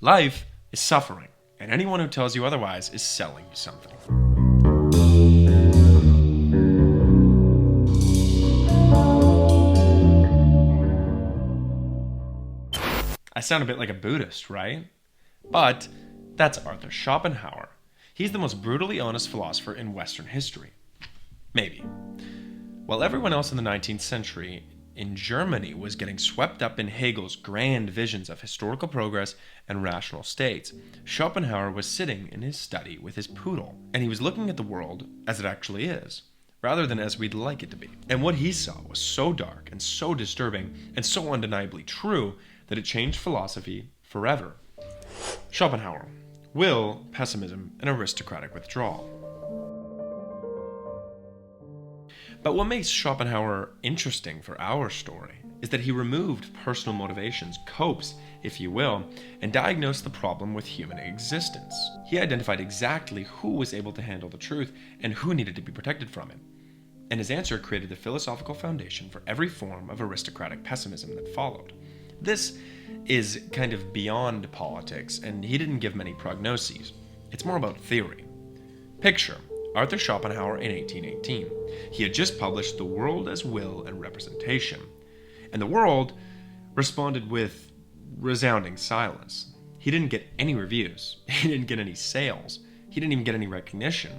Life is suffering, and anyone who tells you otherwise is selling you something. I sound a bit like a Buddhist, right? But that's Arthur Schopenhauer. He's the most brutally honest philosopher in Western history. Maybe. While everyone else in the 19th century in Germany was getting swept up in Hegel's grand visions of historical progress and rational states, Schopenhauer was sitting in his study with his poodle, and he was looking at the world as it actually is, rather than as we'd like it to be. And what he saw was so dark and so disturbing and so undeniably true that it changed philosophy forever. Schopenhauer: Will, Pessimism, and Aristocratic Withdrawal. But what makes Schopenhauer interesting for our story is that he removed personal motivations, copes, if you will, and diagnosed the problem with human existence. He identified exactly who was able to handle the truth and who needed to be protected from it. And his answer created the philosophical foundation for every form of aristocratic pessimism that followed. This is kind of beyond politics, and he didn't give many prognoses. It's more about theory. Picture Arthur Schopenhauer in 1818. He had just published The World as Will and Representation, and the world responded with resounding silence. He didn't get any reviews. He didn't get any sales. He didn't even get any recognition.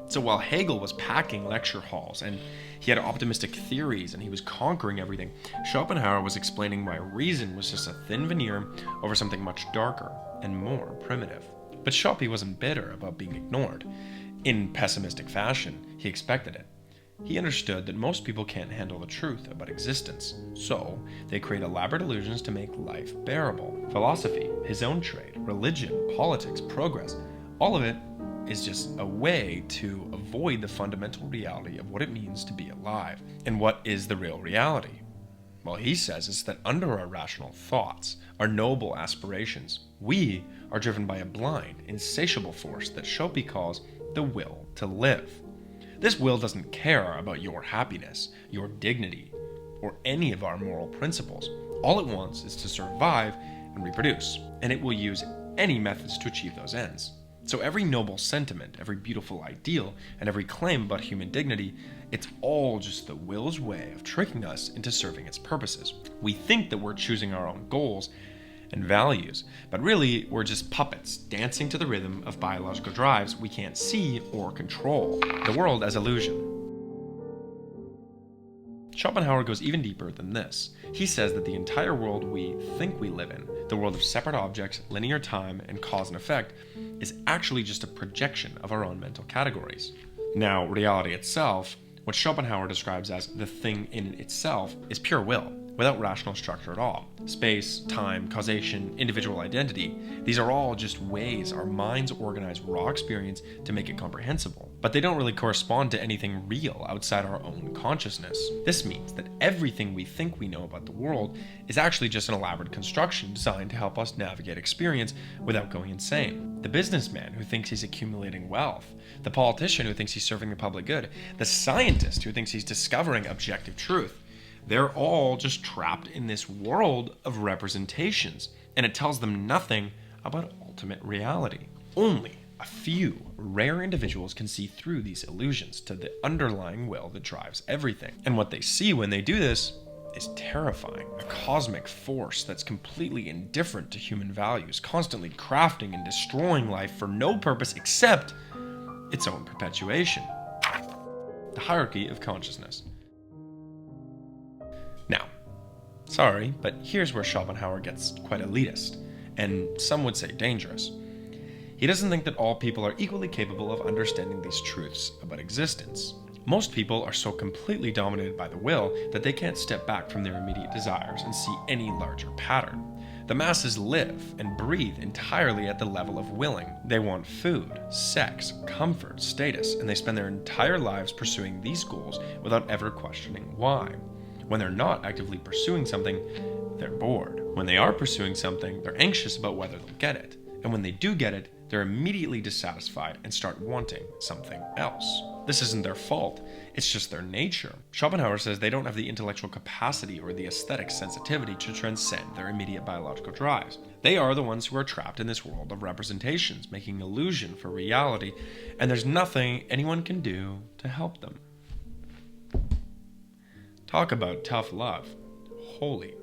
So while Hegel was packing lecture halls and he had optimistic theories and he was conquering everything, Schopenhauer was explaining why reason was just a thin veneer over something much darker and more primitive. But Schoppe wasn't bitter about being ignored. In pessimistic fashion, he expected it. He understood that most people can't handle the truth about existence, so they create elaborate illusions to make life bearable. Philosophy, his own trade, religion, politics, progress, all of it is just a way to avoid the fundamental reality of what it means to be alive. And what is the real reality? Well, he says it's that under our rational thoughts, our noble aspirations, we are driven by a blind, insatiable force that Schoppe calls the will to live. This will doesn't care about your happiness, your dignity, or any of our moral principles. All it wants is to survive and reproduce, and it will use any methods to achieve those ends. So every noble sentiment, every beautiful ideal, and every claim about human dignity, it's all just the will's way of tricking us into serving its purposes. We think that we're choosing our own goals and values, but really we're just puppets dancing to the rhythm of biological drives we can't see or control. The world as illusion. Schopenhauer goes even deeper than this. He says that the entire world we think we live in, the world of separate objects, linear time, and cause and effect, is actually just a projection of our own mental categories. Now, reality itself, what Schopenhauer describes as the thing in itself, is pure will, without rational structure at all. Space, time, causation, individual identity, these are all just ways our minds organize raw experience to make it comprehensible. But they don't really correspond to anything real outside our own consciousness. This means that everything we think we know about the world is actually just an elaborate construction designed to help us navigate experience without going insane. The businessman who thinks he's accumulating wealth, the politician who thinks he's serving the public good, the scientist who thinks he's discovering objective truth, they're all just trapped in this world of representations, and it tells them nothing about ultimate reality. Only a few rare individuals can see through these illusions to the underlying will that drives everything. And what they see when they do this is terrifying. A cosmic force that's completely indifferent to human values, constantly crafting and destroying life for no purpose except its own perpetuation. The hierarchy of consciousness. Now, sorry, but here's where Schopenhauer gets quite elitist, and some would say dangerous. He doesn't think that all people are equally capable of understanding these truths about existence. Most people are so completely dominated by the will that they can't step back from their immediate desires and see any larger pattern. The masses live and breathe entirely at the level of willing. They want food, sex, comfort, status, and they spend their entire lives pursuing these goals without ever questioning why. When they're not actively pursuing something, they're bored. When they are pursuing something, they're anxious about whether they'll get it. And when they do get it, they're immediately dissatisfied and start wanting something else. This isn't their fault, it's just their nature. Schopenhauer says they don't have the intellectual capacity or the aesthetic sensitivity to transcend their immediate biological drives. They are the ones who are trapped in this world of representations, making illusion for reality, and there's nothing anyone can do to help them. Talk about tough love. Holy.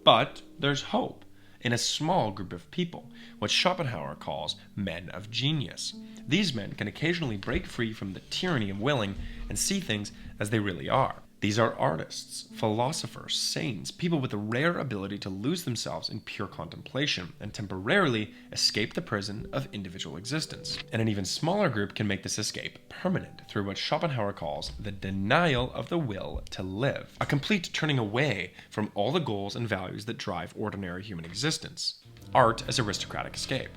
But there's hope in a small group of people, what Schopenhauer calls men of genius. These men can occasionally break free from the tyranny of willing and see things as they really are. These are artists, philosophers, saints, people with a rare ability to lose themselves in pure contemplation and temporarily escape the prison of individual existence. And an even smaller group can make this escape permanent through what Schopenhauer calls the denial of the will to live, a complete turning away from all the goals and values that drive ordinary human existence. Art as aristocratic escape.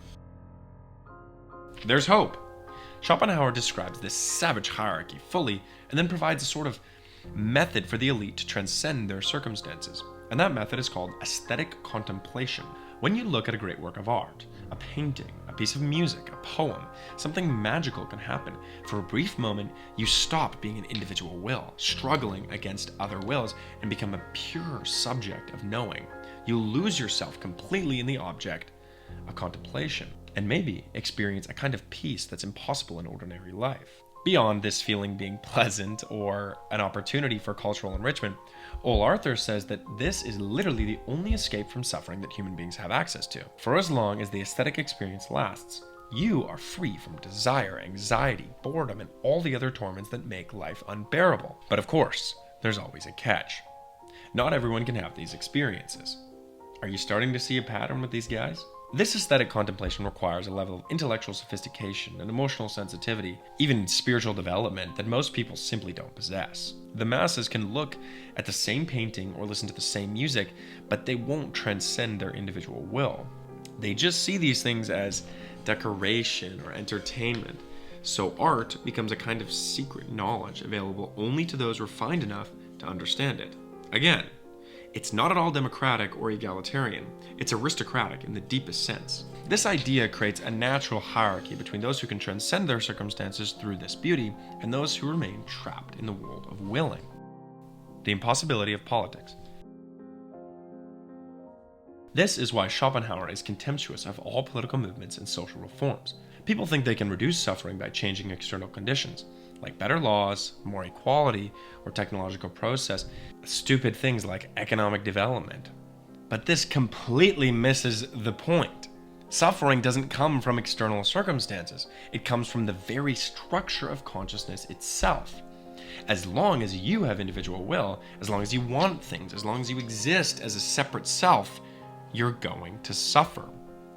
There's hope. Schopenhauer describes this savage hierarchy fully and then provides a sort of method for the elite to transcend their circumstances, and that method is called aesthetic contemplation. When you look at a great work of art, a painting, a piece of music, a poem, something magical can happen. For a brief moment, you stop being an individual will, struggling against other wills, and become a pure subject of knowing. You lose yourself completely in the object of contemplation, and maybe experience a kind of peace that's impossible in ordinary life. Beyond this feeling being pleasant or an opportunity for cultural enrichment, Ole Arthur says that this is literally the only escape from suffering that human beings have access to. For as long as the aesthetic experience lasts, you are free from desire, anxiety, boredom, and all the other torments that make life unbearable. But of course, there's always a catch. Not everyone can have these experiences. Are you starting to see a pattern with these guys? This aesthetic contemplation requires a level of intellectual sophistication and emotional sensitivity, even spiritual development, that most people simply don't possess. The masses can look at the same painting or listen to the same music, but they won't transcend their individual will. They just see these things as decoration or entertainment. So art becomes a kind of secret knowledge available only to those refined enough to understand it. Again, it's not at all democratic or egalitarian. It's aristocratic in the deepest sense. This idea creates a natural hierarchy between those who can transcend their circumstances through this beauty and those who remain trapped in the world of willing. The impossibility of politics. This is why Schopenhauer is contemptuous of all political movements and social reforms. People think they can reduce suffering by changing external conditions, like better laws, more equality, or technological process, stupid things like economic development. But this completely misses the point. Suffering doesn't come from external circumstances. It comes from the very structure of consciousness itself. As long as you have individual will, as long as you want things, as long as you exist as a separate self, you're going to suffer.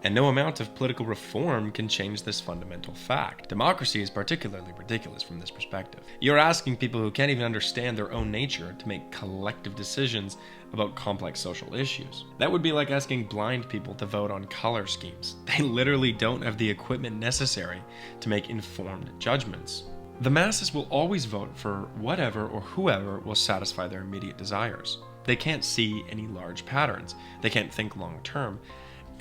And no amount of political reform can change this fundamental fact. Democracy is particularly ridiculous from this perspective. You're asking people who can't even understand their own nature to make collective decisions about complex social issues. That would be like asking blind people to vote on color schemes. They literally don't have the equipment necessary to make informed judgments. The masses will always vote for whatever or whoever will satisfy their immediate desires. They can't see any large patterns. They can't think long term.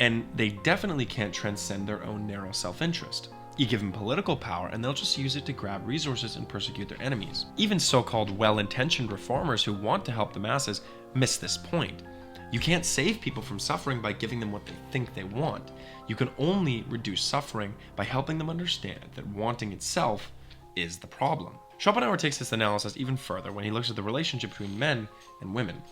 And they definitely can't transcend their own narrow self-interest. You give them political power and they'll just use it to grab resources and persecute their enemies. Even so-called well-intentioned reformers who want to help the masses miss this point. You can't save people from suffering by giving them what they think they want. You can only reduce suffering by helping them understand that wanting itself is the problem. Schopenhauer takes this analysis even further when he looks at the relationship between men and women.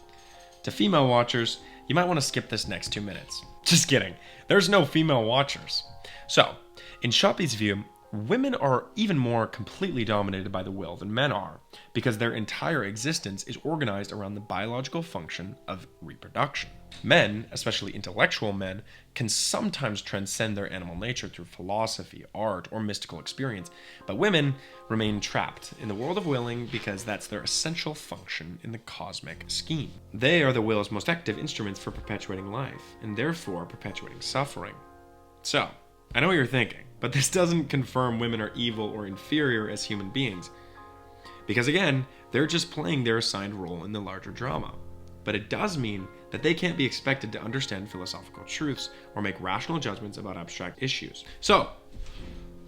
To female watchers, you might want to skip this next 2 minutes. Just kidding. There's no female watchers. So, in Schopenhauer's view, women are even more completely dominated by the will than men are, because their entire existence is organized around the biological function of reproduction. Men, especially intellectual men, can sometimes transcend their animal nature through philosophy, art, or mystical experience, but women remain trapped in the world of willing because that's their essential function in the cosmic scheme. They are the will's most active instruments for perpetuating life, and therefore perpetuating suffering. So, I know what you're thinking, but this doesn't confirm women are evil or inferior as human beings, because again, they're just playing their assigned role in the larger drama. But it does mean that they can't be expected to understand philosophical truths or make rational judgments about abstract issues. So,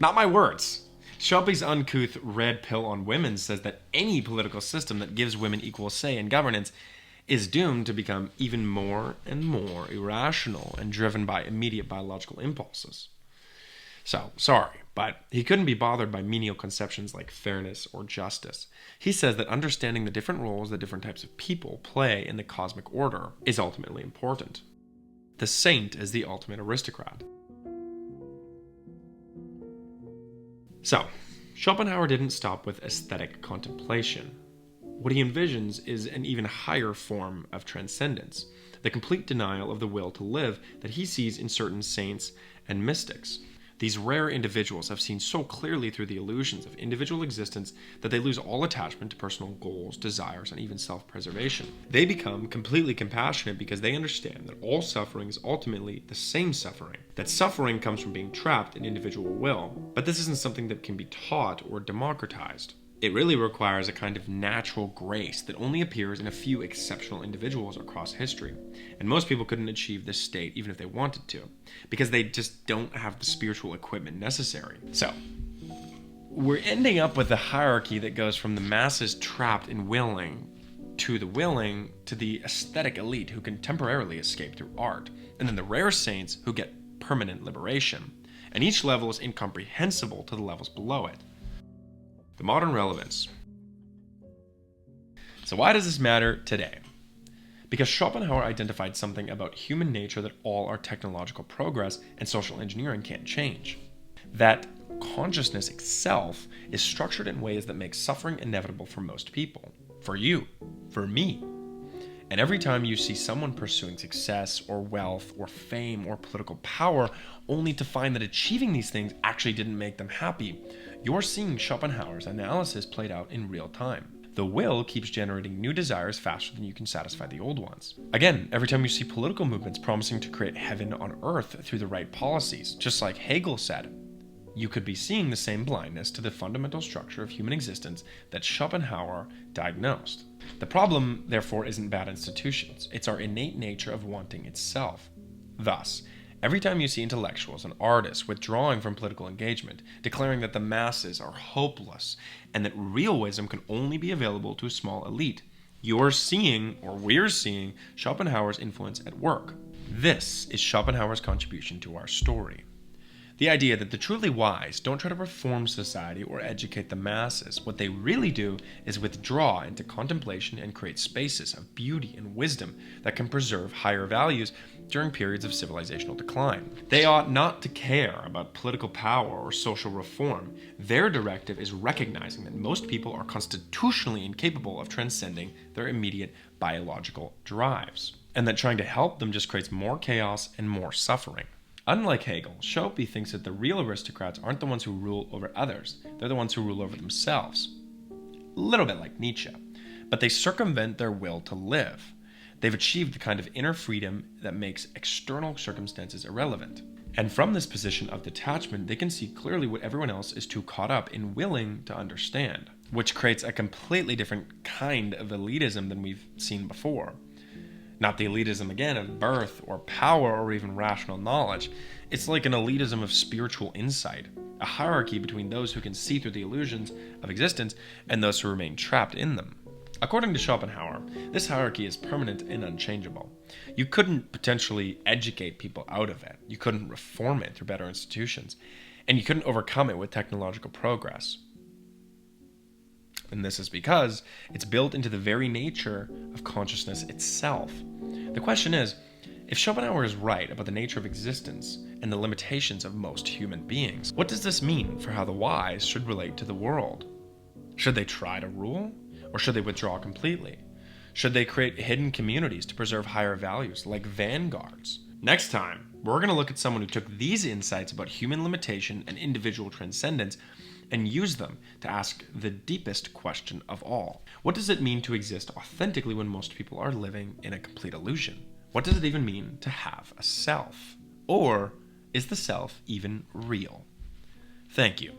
not my words. Schopenhauer's uncouth red pill on women says that any political system that gives women equal say in governance is doomed to become even more and more irrational and driven by immediate biological impulses. So, sorry, but he couldn't be bothered by menial conceptions like fairness or justice. He says that understanding the different roles that different types of people play in the cosmic order is ultimately important. The saint is the ultimate aristocrat. So, Schopenhauer didn't stop with aesthetic contemplation. What he envisions is an even higher form of transcendence, the complete denial of the will to live that he sees in certain saints and mystics. These rare individuals have seen so clearly through the illusions of individual existence that they lose all attachment to personal goals, desires, and even self-preservation. They become completely compassionate because they understand that all suffering is ultimately the same suffering, that suffering comes from being trapped in individual will, but this isn't something that can be taught or democratized. It really requires a kind of natural grace that only appears in a few exceptional individuals across history. And most people couldn't achieve this state even if they wanted to, because they just don't have the spiritual equipment necessary. So, we're ending up with a hierarchy that goes from the masses trapped in willing to the aesthetic elite who can temporarily escape through art, and then the rare saints who get permanent liberation. And each level is incomprehensible to the levels below it. The modern relevance. So why does this matter today? Because Schopenhauer identified something about human nature that all our technological progress and social engineering can't change. That consciousness itself is structured in ways that make suffering inevitable for most people. For you, for me. And every time you see someone pursuing success or wealth or fame or political power, only to find that achieving these things actually didn't make them happy, you're seeing Schopenhauer's analysis played out in real time. The will keeps generating new desires faster than you can satisfy the old ones. Again, every time you see political movements promising to create heaven on earth through the right policies, just like Hegel said, you could be seeing the same blindness to the fundamental structure of human existence that Schopenhauer diagnosed. The problem, therefore, isn't bad institutions. It's our innate nature of wanting itself. Thus, every time you see intellectuals and artists withdrawing from political engagement, declaring that the masses are hopeless and that real wisdom can only be available to a small elite, you're seeing, or we're seeing, Schopenhauer's influence at work. This is Schopenhauer's contribution to our story. The idea that the truly wise don't try to reform society or educate the masses. What they really do is withdraw into contemplation and create spaces of beauty and wisdom that can preserve higher values during periods of civilizational decline. They ought not to care about political power or social reform. Their directive is recognizing that most people are constitutionally incapable of transcending their immediate biological drives, and that trying to help them just creates more chaos and more suffering. Unlike Hegel, Schope thinks that the real aristocrats aren't the ones who rule over others, they're the ones who rule over themselves. A little bit like Nietzsche, but they circumvent their will to live. They've achieved the kind of inner freedom that makes external circumstances irrelevant. And from this position of detachment, they can see clearly what everyone else is too caught up in willing to understand, which creates a completely different kind of elitism than we've seen before. Not the elitism, again, of birth or power or even rational knowledge. It's like an elitism of spiritual insight, a hierarchy between those who can see through the illusions of existence and those who remain trapped in them. According to Schopenhauer, this hierarchy is permanent and unchangeable. You couldn't potentially educate people out of it. You couldn't reform it through better institutions. And you couldn't overcome it with technological progress. And this is because it's built into the very nature of consciousness itself. The question is, if Schopenhauer is right about the nature of existence and the limitations of most human beings, what does this mean for how the wise should relate to the world? Should they try to rule, or should they withdraw completely? Should they create hidden communities to preserve higher values, like vanguards? Next time, we're going to look at someone who took these insights about human limitation and individual transcendence and use them to ask the deepest question of all. What does it mean to exist authentically when most people are living in a complete illusion? What does it even mean to have a self? Or is the self even real? Thank you.